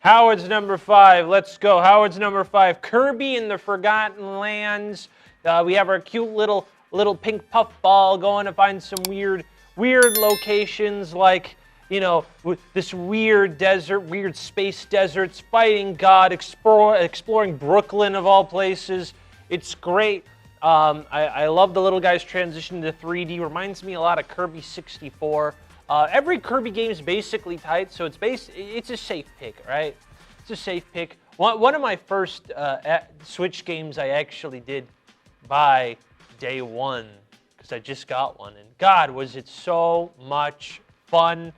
Howard's number 5. Let's go. Howard's number 5. Kirby and the Forgotten Lands. We have our cute little pink puff ball going to find some weird locations like, you know, this weird desert, weird space deserts, fighting God, exploring Brooklyn of all places. It's great. I love the little guy's transition to 3D. Reminds me a lot of Kirby 64. Every Kirby game is basically tight, so it's a safe pick, right? It's a safe pick. One of my first Switch games I actually did buy day one because I just got one, and God, was it so much fun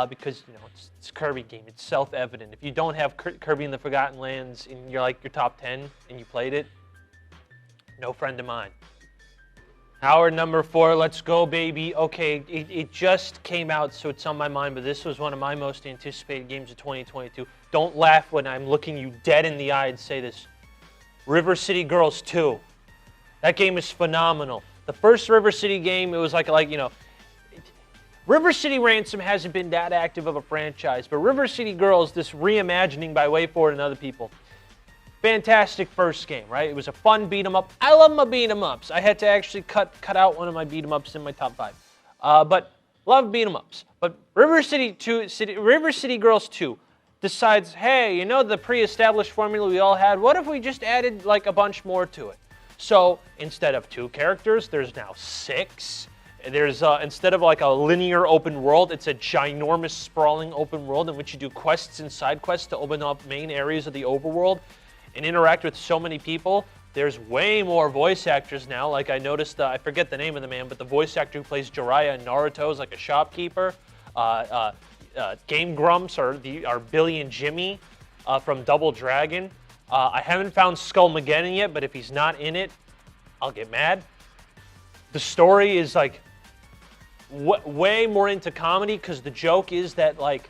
because you know it's a Kirby game. It's self-evident. If you don't have Kirby and the Forgotten Lands in your top 10 and you played it, no friend of mine. Howard, number 4, let's go, baby. Okay, it just came out, so it's on my mind, but this was one of my most anticipated games of 2022. Don't laugh when I'm looking you dead in the eye and say this. River City Girls 2. That game is phenomenal. The first River City game, it was like you know, River City Ransom hasn't been that active of a franchise, but River City Girls, this reimagining by WayForward and other people, fantastic first game, right? It was a fun beat 'em up. I love my beat 'em ups. I had to actually cut out one of my beat 'em ups in my top 5. But love beat 'em ups. But River City Girls 2 decides, hey, you know the pre-established formula we all had? What if we just added like a bunch more to it? So instead of 2 characters, there's now 6. There's instead of like a linear open world, it's a ginormous sprawling open world in which you do quests and side quests to open up main areas of the overworld and interact with so many people. There's way more voice actors now. Like I noticed, I forget the name of the man, but the voice actor who plays Jiraiya in Naruto is like a shopkeeper. Game Grumps are Billy and Jimmy from Double Dragon. I haven't found Skullmageddon yet, but if he's not in it, I'll get mad. The story is like way more into comedy because the joke is that like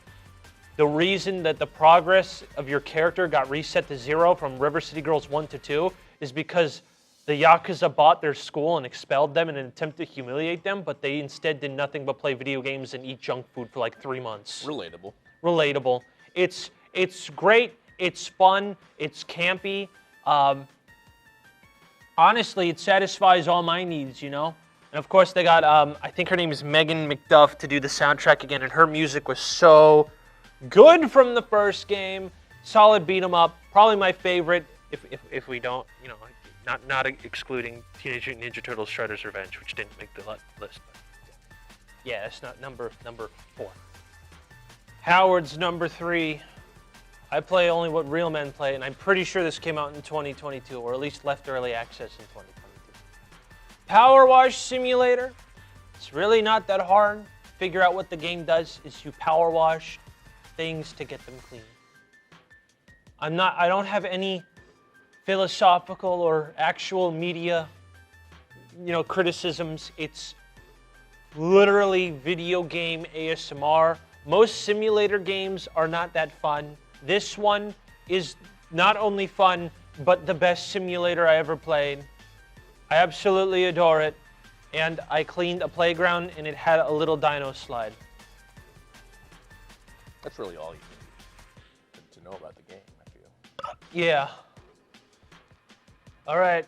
the reason that the progress of your character got reset to 0 from River City Girls 1 to 2 is because the Yakuza bought their school and expelled them in an attempt to humiliate them, but they instead did nothing but play video games and eat junk food for like 3 months. Relatable. It's great. It's fun. It's campy. Honestly, it satisfies all my needs, you know? And of course, they got, I think her name is Megan McDuff to do the soundtrack again, and her music was so good from the first game. Solid beat 'em up. Probably my favorite, if we don't, you know, not excluding Teenage Mutant Ninja Turtles Shredder's Revenge, which didn't make the list. But yeah, that's not number 4. Howard's number 3. I play only what real men play, and I'm pretty sure this came out in 2022, or at least left early access in 2022. Power Wash Simulator. It's really not that hard. Figure out what the game does is you power wash things to get them clean. I don't have any philosophical or actual media, you know, criticisms. It's literally video game ASMR. Most simulator games are not that fun. This one is not only fun, but the best simulator I ever played. I absolutely adore it. And I cleaned a playground and it had a little dino slide. That's really all you need to know about the game, I feel. Yeah. All right,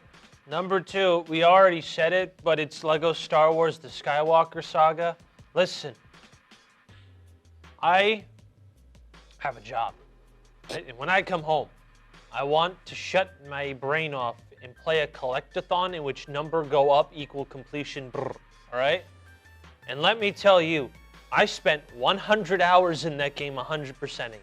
number 2. We already said it, but it's Lego Star Wars The Skywalker Saga. Listen, I have a job. Right? And when I come home, I want to shut my brain off and play a collectathon in which number go up equal completion. All right? And let me tell you, I spent 100 hours in that game 100%ing it.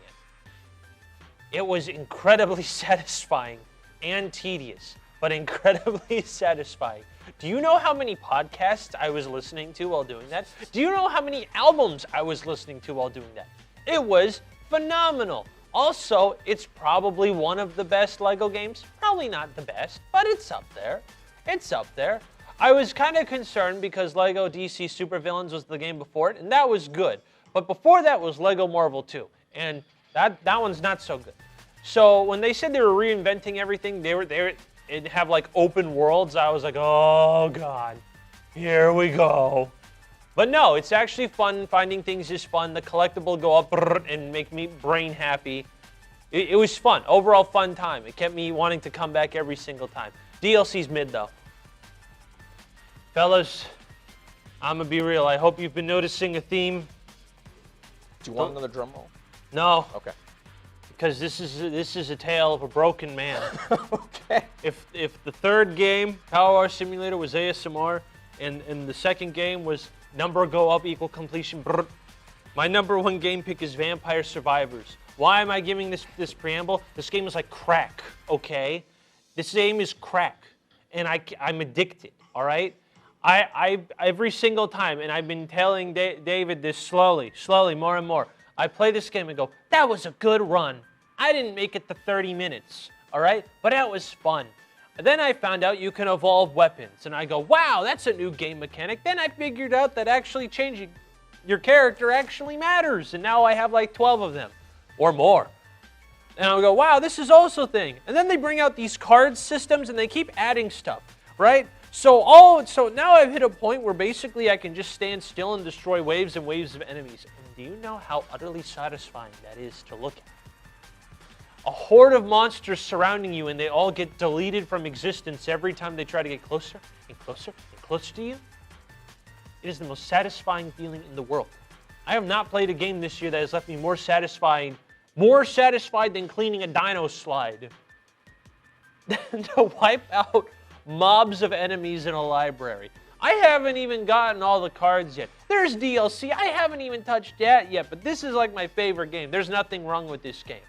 It was incredibly satisfying and tedious, but incredibly satisfying. Do you know how many podcasts I was listening to while doing that? Do you know how many albums I was listening to while doing that? It was phenomenal. Also, it's probably one of the best LEGO games. Probably not the best, but it's up there. It's up there. I was kind of concerned because LEGO DC Supervillains was the game before it, and that was good. But before that was LEGO Marvel 2, and that one's not so good. So when they said they were reinventing everything, it'd have like open worlds. I was like, oh God, here we go. But no, it's actually fun. Finding things is fun. The collectible go up and make me brain happy. It was fun. Overall fun time. It kept me wanting to come back every single time. DLC's mid, though. Fellas, I'm going to be real. I hope you've been noticing a theme. Do you want another drum roll? No. Okay. Because this is a tale of a broken man. Okay. If the third game, Power Wash Simulator, was ASMR, and the second game was number go up equal completion, brr, my number one game pick is Vampire Survivors. Why am I giving this preamble? This game is like crack, okay? This game is crack, and I'm addicted, all right? I every single time, and I've been telling David this slowly, more and more. I play this game and go, that was a good run. I didn't make it to 30 minutes, all right? But that was fun. And then I found out you can evolve weapons, and I go, wow, that's a new game mechanic. Then I figured out that actually changing your character actually matters, and now I have like 12 of them, or more. And I go, wow, this is also a thing. And then they bring out these card systems, and they keep adding stuff, right? So now I've hit a point where basically I can just stand still and destroy waves and waves of enemies. And do you know how utterly satisfying that is to look at? A horde of monsters surrounding you, and they all get deleted from existence every time they try to get closer and closer and closer to you. It is the most satisfying feeling in the world. I have not played a game this year that has left me more satisfied than cleaning a dino slide. To wipe out mobs of enemies in a library. I haven't even gotten all the cards yet. There's DLC. I haven't even touched that yet, but this is like my favorite game. There's nothing wrong with this game.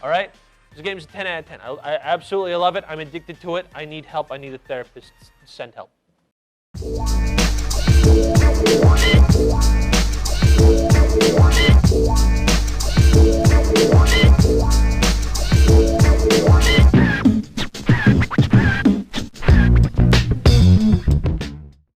All right? This game's a 10 out of 10. I absolutely love it. I'm addicted to it. I need help. I need a therapist. Send help.